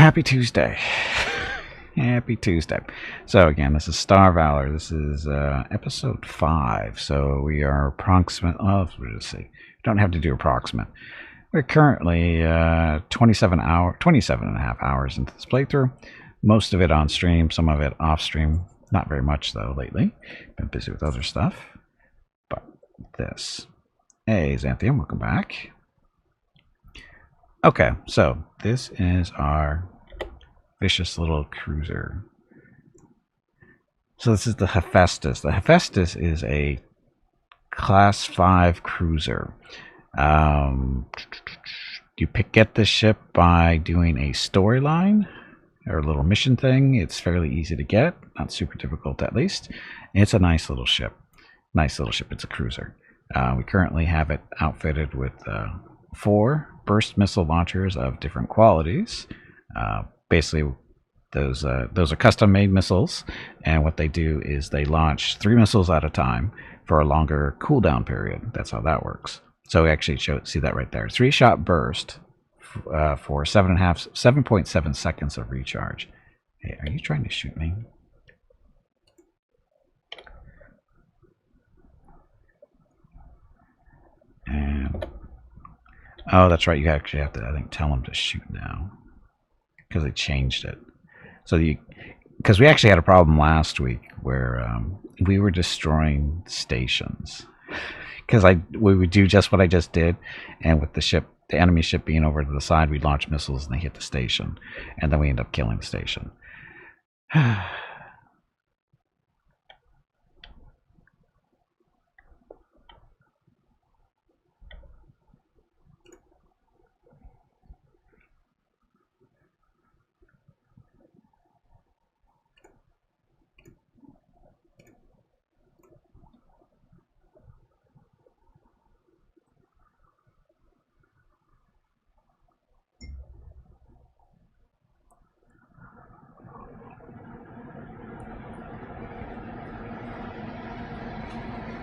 Happy Tuesday. Happy Tuesday. So again, this is Star Valor. This is episode 5. So we are approximate. Oh, let's see. Don't have to do approximate. We're currently 27 and a half hours into this playthrough. Most of it on stream, some of it off stream. Not very much though lately. Been busy with other stuff. But this. Hey, Xanthium, welcome back. Okay, so this is our vicious little cruiser. So this is the Hephaestus. The Hephaestus is a class 5 cruiser. You get this ship by doing a storyline or a little mission thing. It's fairly easy to get, not super difficult at least. It's a nice little ship. Nice little ship. It's a cruiser. We currently have it outfitted with 4 burst missile launchers of different qualities. Basically, those are custom-made missiles, and what they do is they launch 3 missiles at a time for a longer cooldown period. That's how that works. So we actually see that right there. 3-shot burst for 7.7 seconds of recharge. Hey, are you trying to shoot me? And oh, that's right. You actually have to, I think, tell them to shoot now because they changed it. So because we actually had a problem last week where we were destroying stations because we would do just what I just did, and with the enemy ship being over to the side, we'd launch missiles and they hit the station, and then we end up killing the station.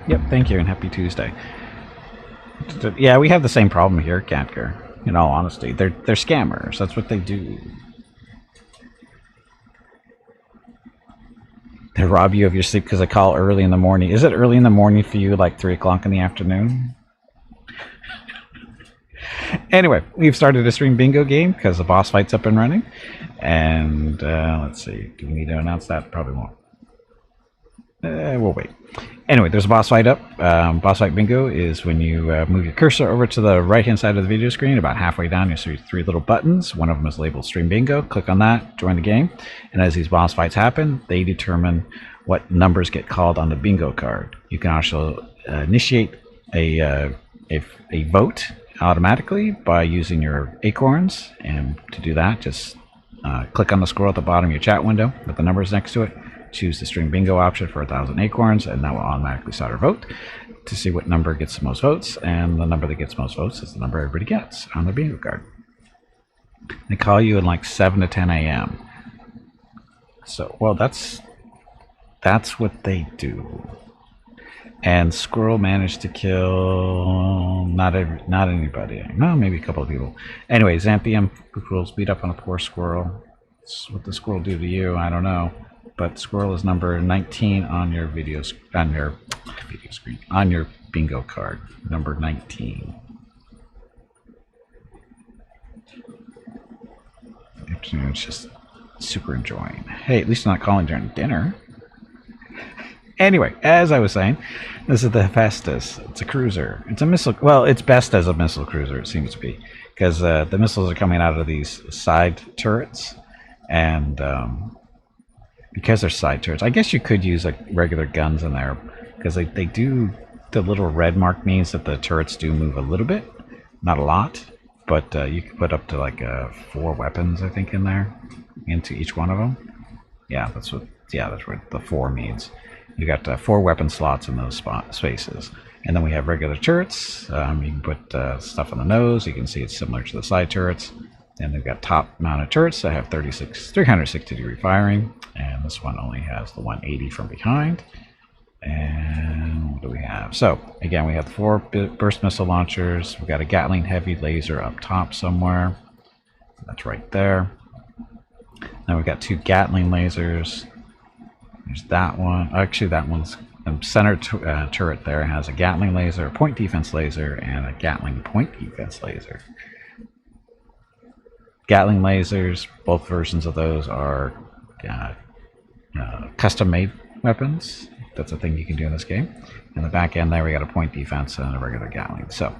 Yep, thank you, and happy Tuesday. Yeah, we have the same problem here, Catker. In all honesty, they're scammers. That's what they do. They rob you of your sleep because they call early in the morning. Is it early in the morning for you, like 3 o'clock in the afternoon? Anyway, we've started a stream bingo game because the boss fight's up and running. And let's see, do we need to announce that? Probably won't. We'll wait. Anyway, there's a boss fight up. Boss fight bingo is when you move your cursor over to the right-hand side of the video screen. About halfway down, you'll see 3 little buttons. One of them is labeled Stream Bingo. Click on that, join the game. And as these boss fights happen, they determine what numbers get called on the bingo card. You can also initiate a vote automatically by using your acorns. And to do that, just click on the squirrel at the bottom of your chat window with the numbers next to it. Choose the Stream Bingo option for 1,000 acorns, and that will automatically start a vote to see what number gets the most votes, and the number that gets most votes is the number everybody gets on their bingo card. They call you in like 7 to 10 a.m. So, well, that's what they do. And Squirrel managed to kill not anybody. No, maybe a couple of people. Anyway, Xanthium will speed up on a poor squirrel. What the squirrel do to you, I don't know. But Squirrel is number 19 on your on your bingo card. Number 19. Afternoon's just super enjoying. Hey, at least I'm not calling during dinner. Anyway, as I was saying, this is the Hephaestus. It's a cruiser. It's a missile. Well, it's best as a missile cruiser, it seems to be, because the missiles are coming out of these side turrets, and because they're side turrets, I guess you could use like regular guns in there, because they do. The little red mark means that the turrets do move a little bit, not a lot, but you can put up to like 4 weapons, I think, in there, into each one of them. Yeah, that's what the 4 means. You got 4 weapon slots in those spaces, and then we have regular turrets. You can put stuff on the nose. You can see it's similar to the side turrets. And they've got top-mounted turrets that have 360-degree firing, and this one only has the 180 from behind. And what do we have? So, again, we have the 4 burst missile launchers. We've got a Gatling heavy laser up top somewhere. That's right there. Now we've got 2 Gatling lasers. There's that one. Actually, that one's center turret there has a Gatling laser, a point defense laser, and a Gatling point defense laser. Gatling lasers, both versions of those are custom-made weapons. That's a thing you can do in this game. In the back end there, we got a point defense and a regular Gatling. So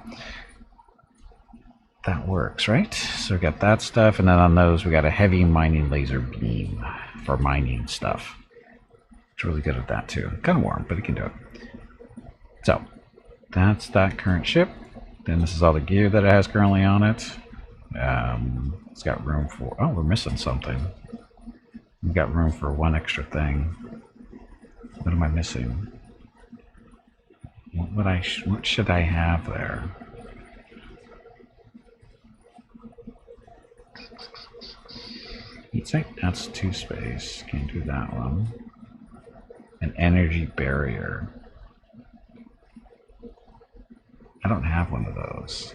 that works, right? So we got that stuff, and then on those we got a heavy mining laser beam for mining stuff. It's really good at that too. Kind of warm, but it can do it. So that's that current ship. Then this is all the gear that it has currently on it. It's got room for... Oh, we're missing something. We've got room for one extra thing. What am I missing? What should I have there? Heat sink? That's 2 space. Can't do that one. An energy barrier. I don't have one of those.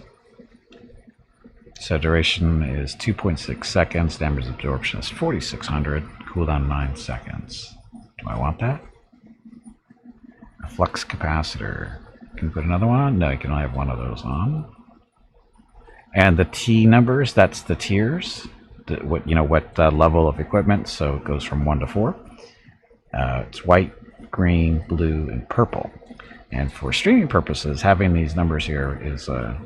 So duration is 2.6 seconds. Damage absorption is 4,600. Cooldown 9 seconds. Do I want that? A flux capacitor. Can you put another one on? No, you can only have one of those on. And the T numbers, that's the tiers. What level of equipment? So it goes from 1 to 4. It's white, green, blue, and purple. And for streaming purposes, having these numbers here is a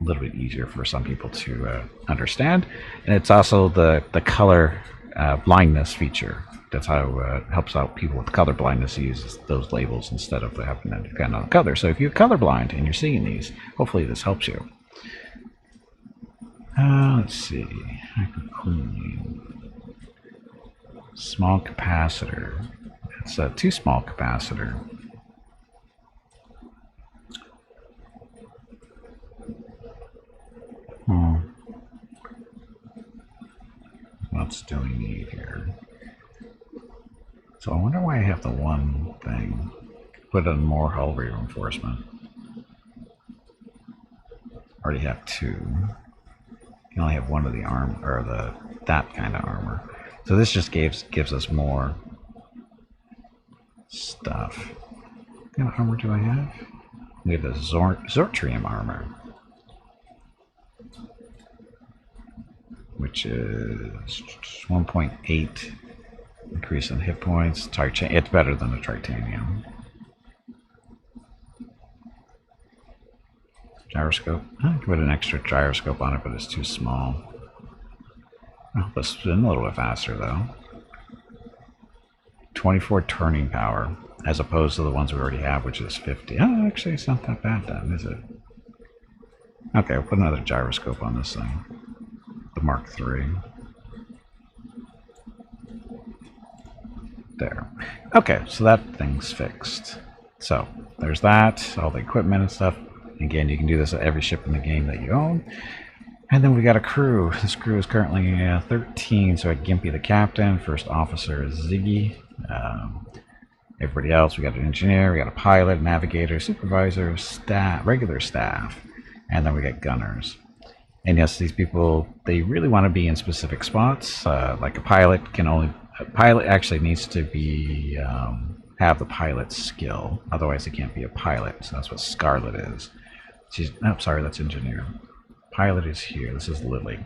little bit easier for some people to understand. And it's also the color blindness feature. That's how it helps out people with color blindness to use those labels instead of having to depend on the color. So if you're colorblind and you're seeing these, hopefully this helps you. Let's see. I can clean. Small capacitor. It's a 2 small capacitor. What do we need here? So I wonder why I have the one thing. Put in more hull reinforcement. Already have 2. You only have one of the arm or that kind of armor. So this just gives us more stuff. What kind of armor do I have? We have the Zortrium armor, which is 1.8 increase in hit points. It's better than the titanium. Gyroscope. I could put an extra gyroscope on it, but it's too small. I'll just spin a little bit faster though. 24 turning power, as opposed to the ones we already have, which is 50. Oh, actually, it's not that bad then, is it? Okay, we'll put another gyroscope on this thing. The Mark III. There. Okay, so that thing's fixed. So there's that, all the equipment and stuff. Again, you can do this at every ship in the game that you own. And then we got a crew. This crew is currently 13, so I got Gimpy the captain, first officer is Ziggy. Everybody else, we got an engineer, we got a pilot, navigator, supervisor, staff, regular staff, and then we got gunners. And yes, these people, they really want to be in specific spots. Like a pilot actually needs to be have the pilot's skill, otherwise it can't be a pilot. So that's what Scarlet is. Sorry, that's engineer. Pilot is here. This is Lily.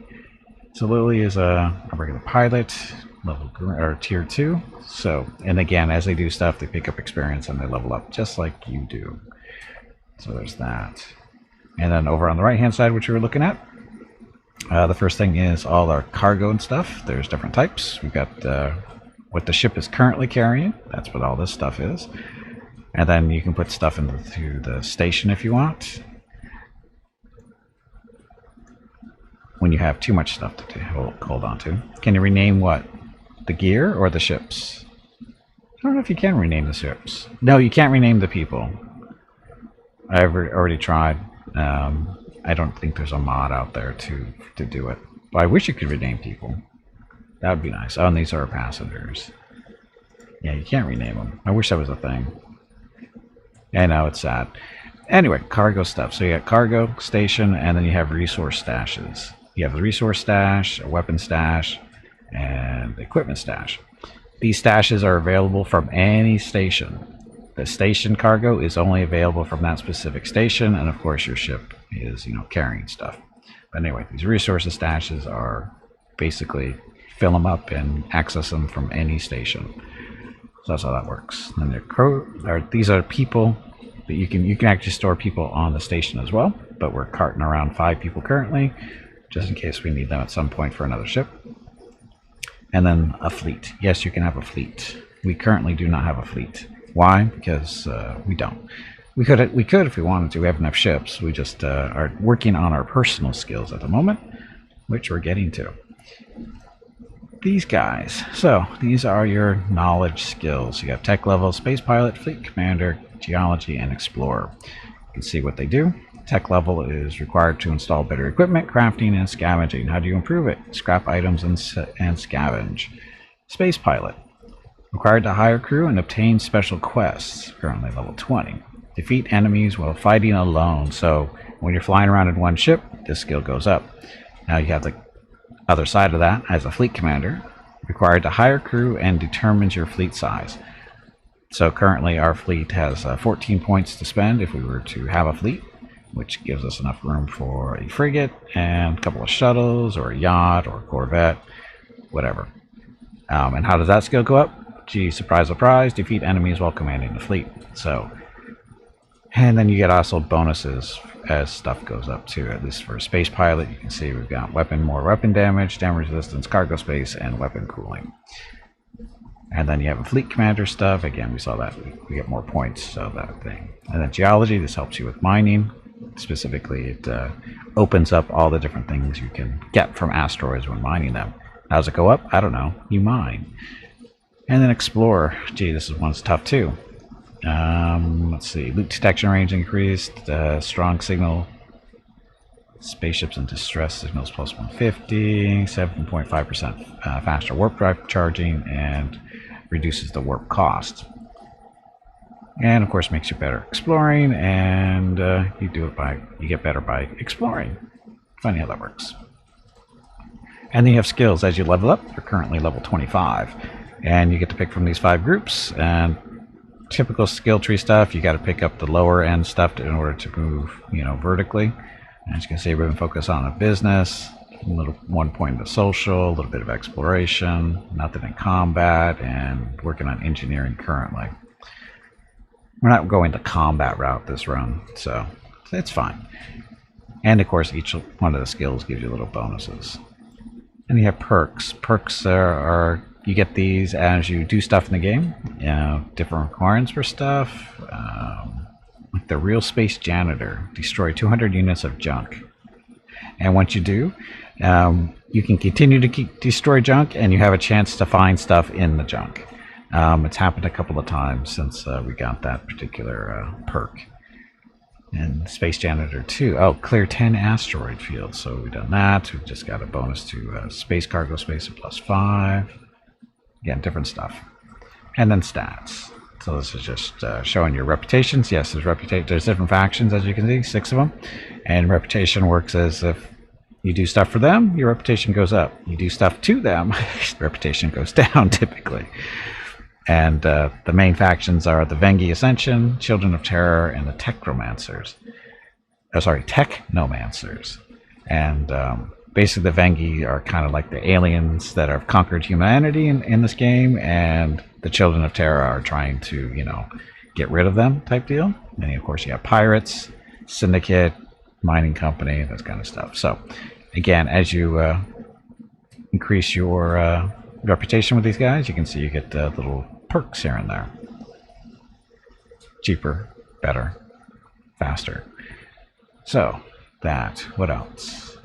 So Lily is a regular pilot, tier 2. So, and again, as they do stuff, they pick up experience and they level up just like you do. So there's that. And then over on the right hand side, which we were looking at, the first thing is all our cargo and stuff. There's different types. We've got what the ship is currently carrying. That's what all this stuff is. And then you can put stuff into the station if you want. When you have too much stuff to hold on to. Can you rename what? The gear or the ships? I don't know if you can rename the ships. No, you can't rename the people. I've already tried. I don't think there's a mod out there to do it. But I wish you could rename people. That would be nice. Oh, and these are our passengers. Yeah, you can't rename them. I wish that was a thing. I know, it's sad. Anyway, cargo stuff. So you got cargo, station, and then you have resource stashes. You have the resource stash, a weapon stash, and equipment stash. These stashes are available from any station. The station cargo is only available from that specific station, and of course your ship is, carrying stuff. But anyway, these resources stashes are basically fill them up and access them from any station. So that's how that works. And these are people that you can actually store people on the station as well, but we're carting around 5 people currently, just in case we need them at some point for another ship. And then a fleet. Yes, you can have a fleet. We currently do not have a fleet. Why? Because we don't. We could if we wanted to. We have enough ships. We just are working on our personal skills at the moment, which we're getting to. These guys. So these are your knowledge skills. You have tech level, space pilot, fleet commander, geology, and explorer. You can see what they do. Tech level is required to install better equipment, crafting, and scavenging. How do you improve it? Scrap items and scavenge. Space pilot. Required to hire crew and obtain special quests. Currently level 20. Defeat enemies while fighting alone. So when you're flying around in one ship, this skill goes up. Now you have the other side of that as a fleet commander. Required to hire crew and determines your fleet size. So currently our fleet has 14 points to spend if we were to have a fleet, which gives us enough room for a frigate and a couple of shuttles or a yacht or a corvette, whatever. And how does that skill go up? Gee, surprise, surprise, defeat enemies while commanding the fleet. So, and then you get also bonuses as stuff goes up too. At least for a space pilot, you can see we've got more weapon damage, resistance, cargo space, and weapon cooling. And then you have a fleet commander stuff. Again, we saw that we get more points, so that thing. And then geology, this helps you with mining. Specifically, it opens up all the different things you can get from asteroids when mining them. How does it go up? I don't know. You mine. And then explorer. Gee, this one's tough too. Let's see. Loot detection range increased. Strong signal. Spaceships in distress signals plus 150. 7.5% faster warp drive charging, and reduces the warp cost. And of course makes you better exploring, and you get better by exploring. Funny how that works. And then you have skills as you level up. You're currently level 25, and you get to pick from these 5 groups. And typical skill tree stuff, you got to pick up the lower end stuff in order to move, vertically. As you can see, we've been focused on a business, one point into social, a little bit of exploration, nothing in combat, and working on engineering currently. We're not going the combat route this run, so it's fine. And of course, each one of the skills gives you little bonuses. And you have perks. Perks are you get these as you do stuff in the game. Different requirements for stuff. Like the real space janitor, destroy 200 units of junk. And once you do, you can continue to destroy junk, and you have a chance to find stuff in the junk. It's happened a couple of times since we got that particular perk. And Space Janitor 2. Oh, clear 10 asteroid fields. So we've done that. We've just got a bonus to space cargo space of +5. Again, different stuff. And then stats. So this is just showing your reputations. Yes, there's different factions, as you can see, 6 of them. And reputation works as if you do stuff for them, your reputation goes up. You do stuff to them, reputation goes down typically. And the main factions are the Vengi Ascension, Children of Terror, and the Technomancers. Technomancers. And basically the Vengi are kind of like the aliens that have conquered humanity in this game, and the Children of Terror are trying to, get rid of them type deal. And then, of course, you have pirates, syndicate, mining company, that kind of stuff. So, again, as you increase your reputation with these guys, you can see you get little perks here and there. Cheaper, better, faster. So, what else?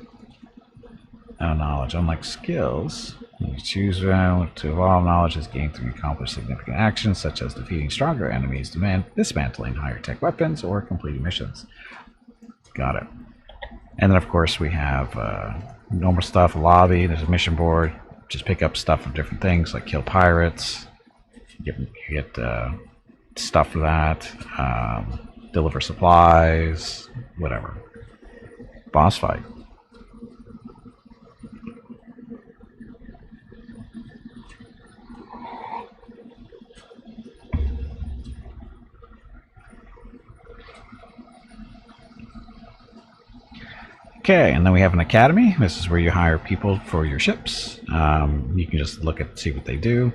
Knowledge. Unlike skills, you choose to evolve knowledge is gained through accomplish significant actions such as defeating stronger enemies, dismantling higher tech weapons, or completing missions. Got it. And then, of course, we have normal stuff, lobby, there's a mission board. Just pick up stuff from different things, like kill pirates. You get stuff for that. Deliver supplies, whatever. Boss fight. Okay, and then we have an academy. This is where you hire people for your ships. You can just look at see what they do,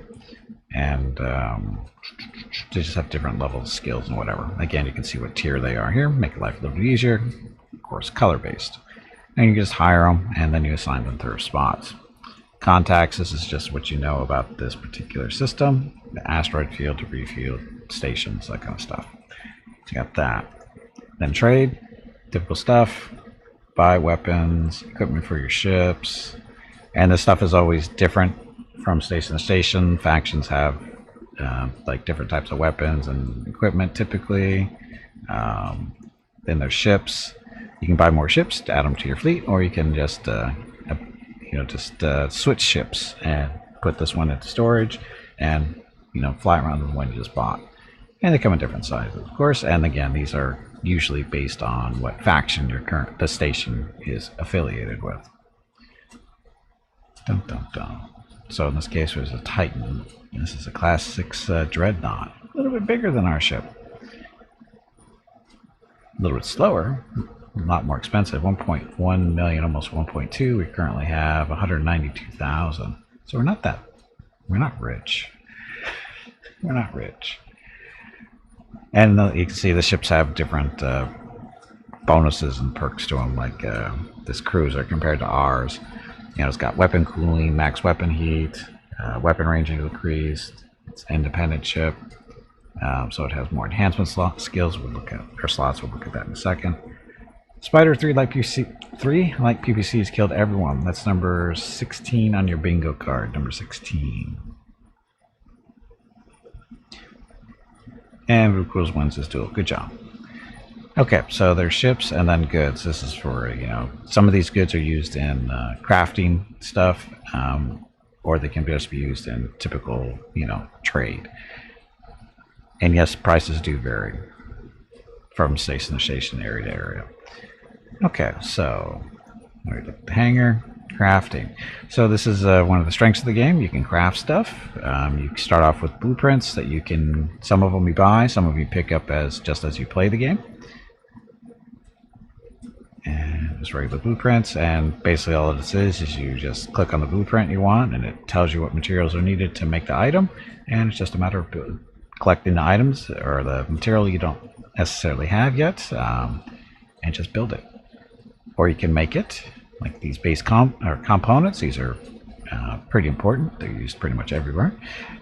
and they just have different levels of skills and whatever. Again, you can see what tier they are here. Make life a little bit easier. Of course, color based. And you just hire them, and then you assign them to their spots. Contacts. This is just what you know about this particular system. The asteroid field, debris field, stations, that kind of stuff. So you got that. Then trade. Typical stuff. Buy weapons, equipment for your ships, and this stuff is always different from station to station. Factions have like different types of weapons and equipment typically. Then there's ships. You can buy more ships to add them to your fleet, or you can just switch ships and put this one into storage and fly around with the one you just bought. And they come in different sizes, of course. And again, these are usually based on what faction the station is affiliated with. Dun, dun, dun. So in this case, there's a Titan. This is a Class 6 Dreadnought. A little bit bigger than our ship. A little bit slower. A lot more expensive. 1.1 million, almost 1.2. We currently have 192,000. So we're not rich. We're not rich. And you can see the ships have different bonuses and perks to them, like this cruiser compared to ours. It's got weapon cooling, max weapon heat, weapon range increased. It's an independent ship, so it has more enhancement skills. Slots. We'll look at that in a second. Spider 3 like PPC has killed everyone. That's number 16 on your bingo card. Number 16. And Rucos wins this duel. Good job. Okay, so there's ships and then goods. This is for, some of these goods are used in crafting stuff, or they can just be used in typical, trade. And yes, prices do vary from station to station, area to area. Okay, so the hangar. Crafting. So this is one of the strengths of the game. You can craft stuff. You start off with blueprints that you can, some of them you buy, some of you pick up just as you play the game. And just regular blueprints, and basically all this is you just click on the blueprint you want, and it tells you what materials are needed to make the item, and it's just a matter of collecting the items or the material you don't necessarily have yet, and just build it. Or you can make it. Like these base components, these are pretty important. They're used pretty much everywhere.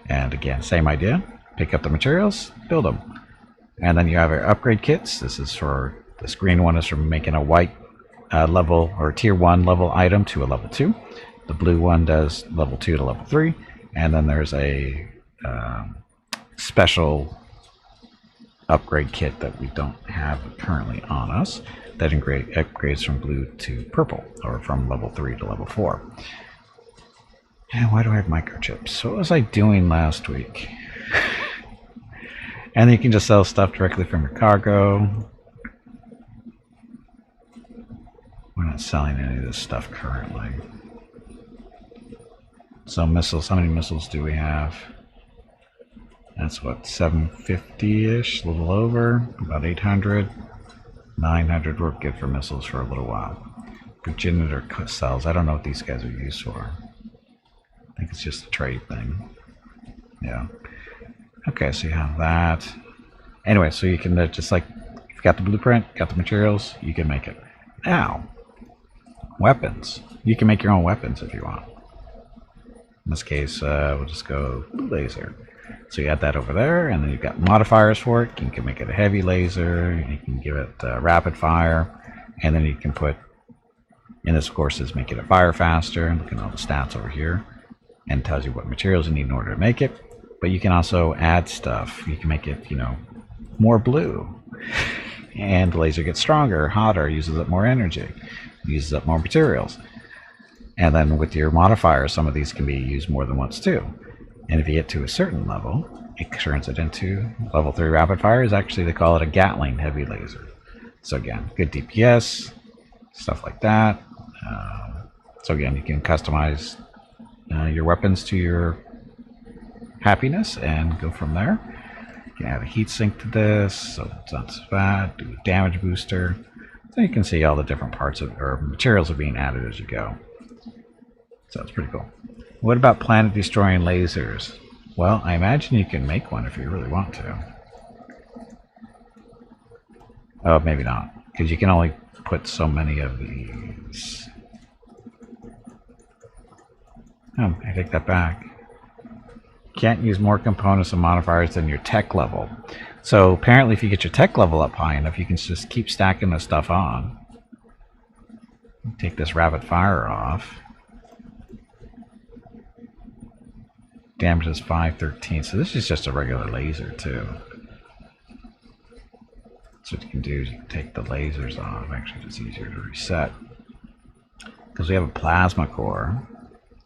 And again, same idea. Pick up the materials, build them. And then you have your upgrade kits. This green one is from making a white level or tier 1 level item to a level 2. The blue one does level 2 to level 3. And then there's a special upgrade kit that we don't have currently on us. That upgrades from blue to purple, or from level 3 to level 4. And why do I have microchips? What was I doing last week? And you can just sell stuff directly from your cargo. We're not selling any of this stuff currently. So missiles, how many missiles do we have? That's what, 750-ish, a little over, about 800. 900 work good for missiles for a little while. Progenitor cells. I don't know what these guys are used for. I think it's just a trade thing. Yeah. Okay, so you have that. Anyway, so you can just if you've got the blueprint, got the materials, you can make it. Now, weapons. You can make your own weapons if you want. In this case, we'll just go blue laser. So you add that over there, and then you've got modifiers for it. You can make it a heavy laser, you can give it rapid fire, and then you can put, and this of course is making it fire faster. And look at all the stats over here, and tells you what materials you need in order to make it. But you can also add stuff. You can make it, more blue, and the laser gets stronger, hotter, uses up more energy, uses up more materials. And then with your modifiers, some of these can be used more than once too. And if you get to a certain level, it turns it into level 3 rapid fire. Is actually, they call it a Gatling heavy laser. So again, good DPS, stuff like that. So again, you can customize your weapons to your happiness and go from there. You can add a heat sink to this, so it's not so bad. Do a damage booster. So you can see all the different parts of, or materials are being added as you go. So it's pretty cool. What about planet-destroying lasers? Well, I imagine you can make one if you really want to. Oh, maybe not, because you can only put so many of these. Oh, I take that back. Can't use more components and modifiers than your tech level. So apparently if you get your tech level up high enough, you can just keep stacking this stuff on. Take this rapid fire off. Damage is 513. So this is just a regular laser too. So what you can do is you can take the lasers off. Actually, it's easier to reset. Because we have a plasma core.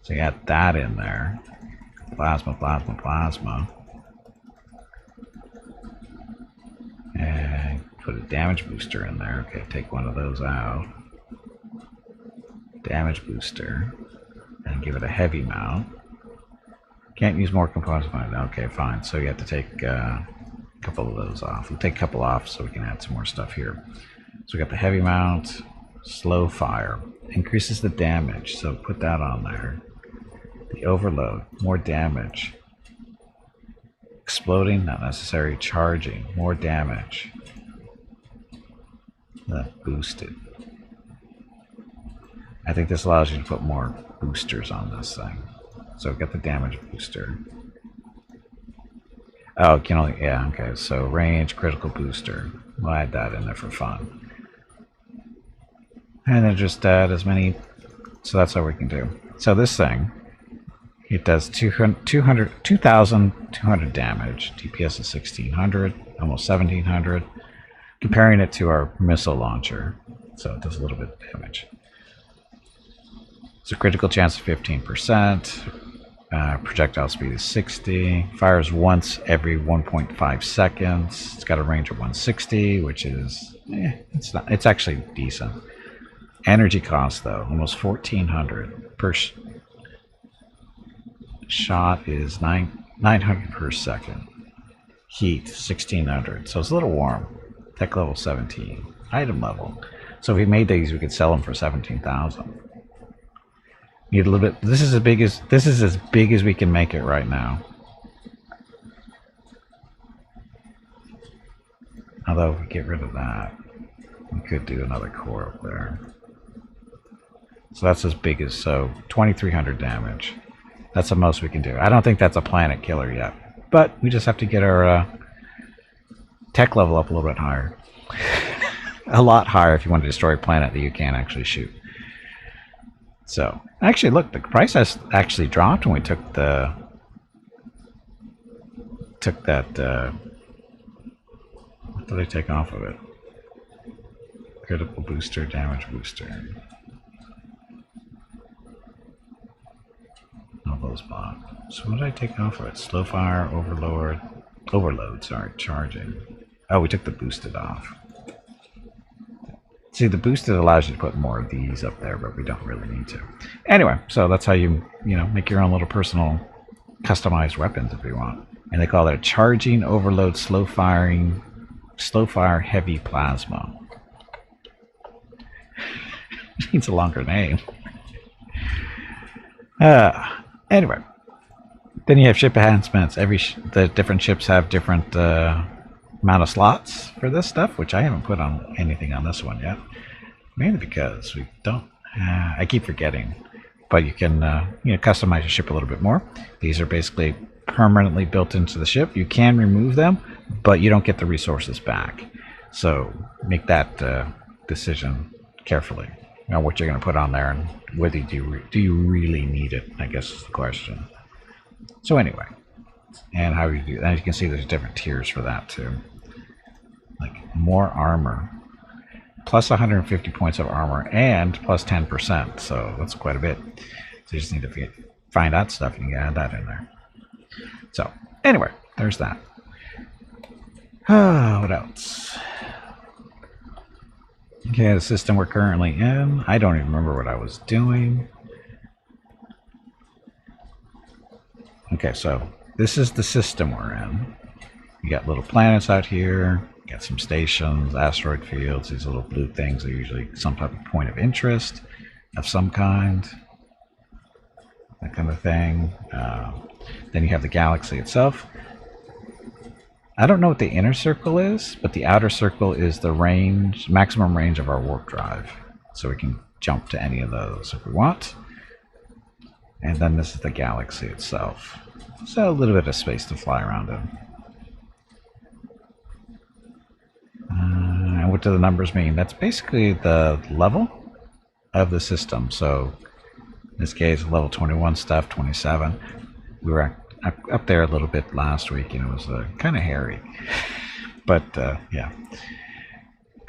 So you add that in there. Plasma, plasma, plasma. And put a damage booster in there. Okay, take one of those out. Damage booster. And give it a heavy mount. Can't use more components. Okay, fine. So you have to take a couple of those off. We'll take a couple off so we can add some more stuff here. So we got the heavy mount, slow fire. Increases the damage, so put that on there. The overload, more damage. Exploding, not necessary. Charging, more damage. That boosted. I think this allows you to put more boosters on this thing. So get the damage booster. Oh, you can only, yeah, okay. So range, critical booster. We'll add that in there for fun. And then just add as many. So that's all we can do. So this thing, it does 2,200 damage. DPS is 1,600, almost 1,700. Comparing it to our missile launcher. So it does a little bit of damage. It's a critical chance of 15%. Projectile speed is 60. Fires once every 1.5 seconds. It's got a range of 160, which is, it's actually decent. Energy cost though, almost 1,400 per shot is 900 per second. Heat 1,600, so it's a little warm. Tech level 17. Item level. So if we made these, we could sell them for 17,000. Need a little bit. This is as big as we can make it right now. Although if we get rid of that, we could do another core up there. So that's as big as, so 2,300 damage. That's the most we can do. I don't think that's a planet killer yet, but we just have to get our tech level up a little bit higher. A lot higher if you want to destroy a planet that you can't actually shoot. So, actually, look, the price has actually dropped when we took that, what did I take off of it? Critical booster, damage booster. All those bought. So what did I take off of it? Slow fire, overload, sorry, charging. Oh, we took the boosted off. See, the boosted allows you to put more of these up there, but we don't really need to. Anyway, so that's how you make your own little personal customized weapons if you want. And they call it a charging, overload, slow fire heavy plasma. Needs a longer name. Anyway, then you have ship enhancements. The different ships have different amount of slots for this stuff, which I haven't put on anything on this one yet, mainly because we don't. I keep forgetting, but you can customize your ship a little bit more. These are basically permanently built into the ship. You can remove them, but you don't get the resources back. So make that decision carefully. Now, what you're going to put on there, and whether do you really need it, I guess is the question. So anyway. And how you do that, you can see there's different tiers for that too. Like more armor, plus 150 points of armor, and plus 10%. So that's quite a bit. So you just need to find out stuff and you can add that in there. So anyway, there's that. What else? Okay, the system we're currently in. I don't even remember what I was doing. Okay, so this is the system we're in. You got little planets out here. Got some stations, asteroid fields. These little blue things are usually some type of point of interest of some kind. That kind of thing. Then you have the galaxy itself. I don't know what the inner circle is, but the outer circle is the range, maximum range of our warp drive. So we can jump to any of those if we want. And then this is the galaxy itself. So a little bit of space to fly around in. And what do the numbers mean? That's basically the level of the system. So in this case, level 21 stuff, 27. We were up there a little bit last week, and it was kind of hairy. But yeah,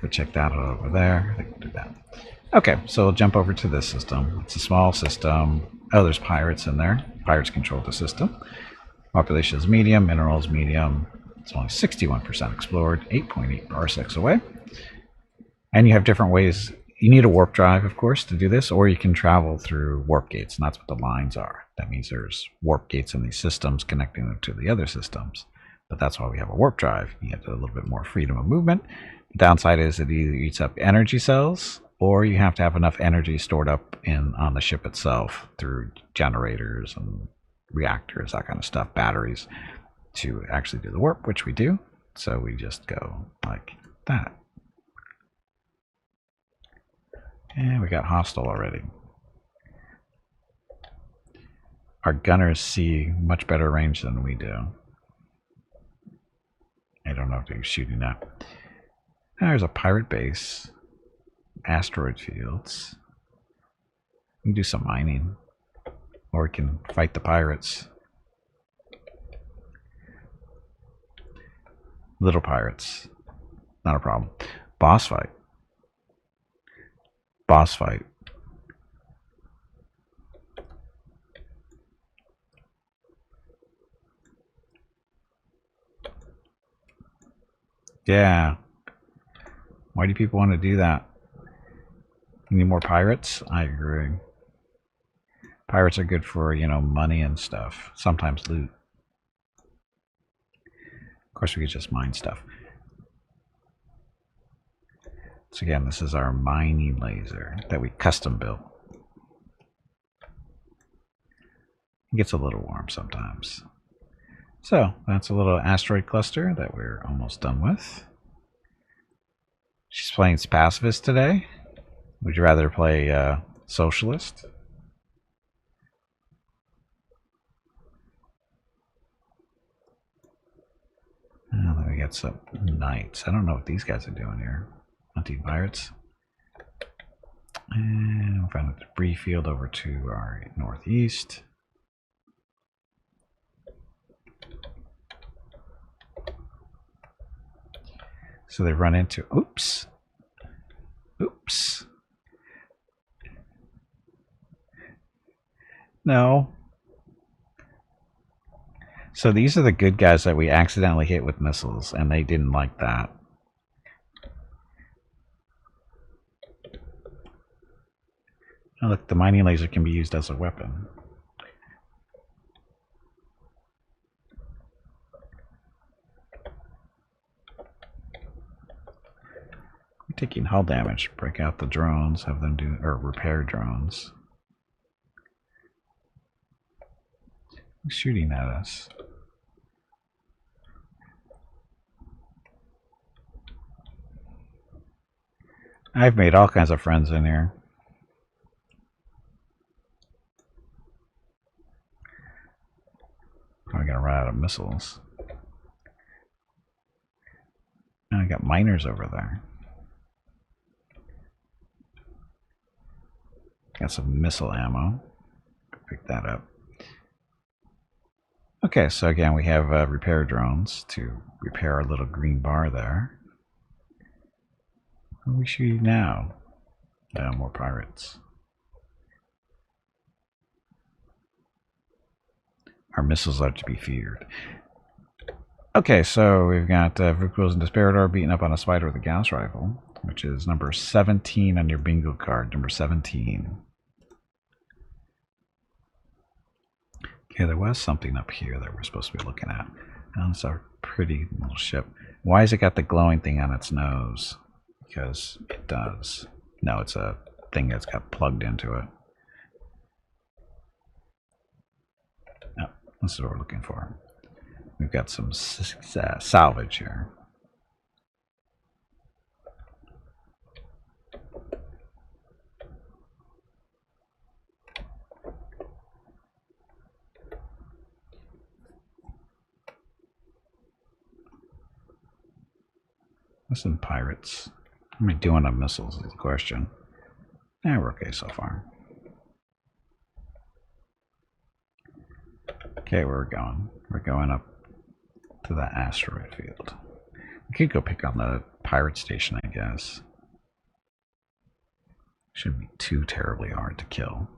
go check that out over there. I can do that. Okay, so we'll jump over to this system. It's a small system. Oh, there's pirates in there. Pirates control the system. Population is medium. Minerals medium. It's only 61% explored. 8.8 parsecs away. And you have different ways. You need a warp drive, of course, to do this, or you can travel through warp gates, and that's what the lines are. That means there's warp gates in these systems connecting them to the other systems. But that's why we have a warp drive. You get a little bit more freedom of movement. The downside is it either eats up energy cells, or you have to have enough energy stored up on the ship itself through generators and reactors, that kind of stuff, batteries, to actually do the warp, which we do. So we just go like that. And we got hostile already. Our gunners see much better range than we do. I don't know if they're shooting now. There's a pirate base. Asteroid fields. We can do some mining. Or we can fight the pirates. Little pirates. Not a problem. Boss fight. Boss fight. Yeah. Why do people want to do that? You need more pirates? I agree. Pirates are good for, money and stuff. Sometimes loot. Of course, we could just mine stuff. So again, this is our mining laser that we custom built. It gets a little warm sometimes. So that's a little asteroid cluster that we're almost done with. She's playing pacifist today. Would you rather play socialist? Oh, then we got some knights. I don't know what these guys are doing here. Hunting pirates. And we'll find a debris field over to our northeast. So they run into, oops. No. So these are the good guys that we accidentally hit with missiles, and they didn't like that. Oh, look, the mining laser can be used as a weapon. We're taking hull damage. Break out the drones, have them do, or repair drones. Who's shooting at us? I've made all kinds of friends in here. I'm gonna run out of missiles. Now I got miners over there. Got some missile ammo. Pick that up. Okay, so again we have repair drones to repair our little green bar there. What are we shooting now? More pirates. Our missiles are to be feared. Okay, so we've got Vukuls and Desperador beating up on a spider with a gas rifle, which is number 17 on your bingo card. Number 17. Okay, there was something up here that we're supposed to be looking at. That's a pretty little ship. Why has it got the glowing thing on its nose? Because it does. No, it's a thing that's got plugged into it. Oh, this is what we're looking for. We've got some salvage here. Listen, pirates. How am I doing on missiles is the question. Yeah, we're okay so far. Okay, where we're going? We're going up to the asteroid field. We could go pick on the pirate station, I guess. Shouldn't be too terribly hard to kill.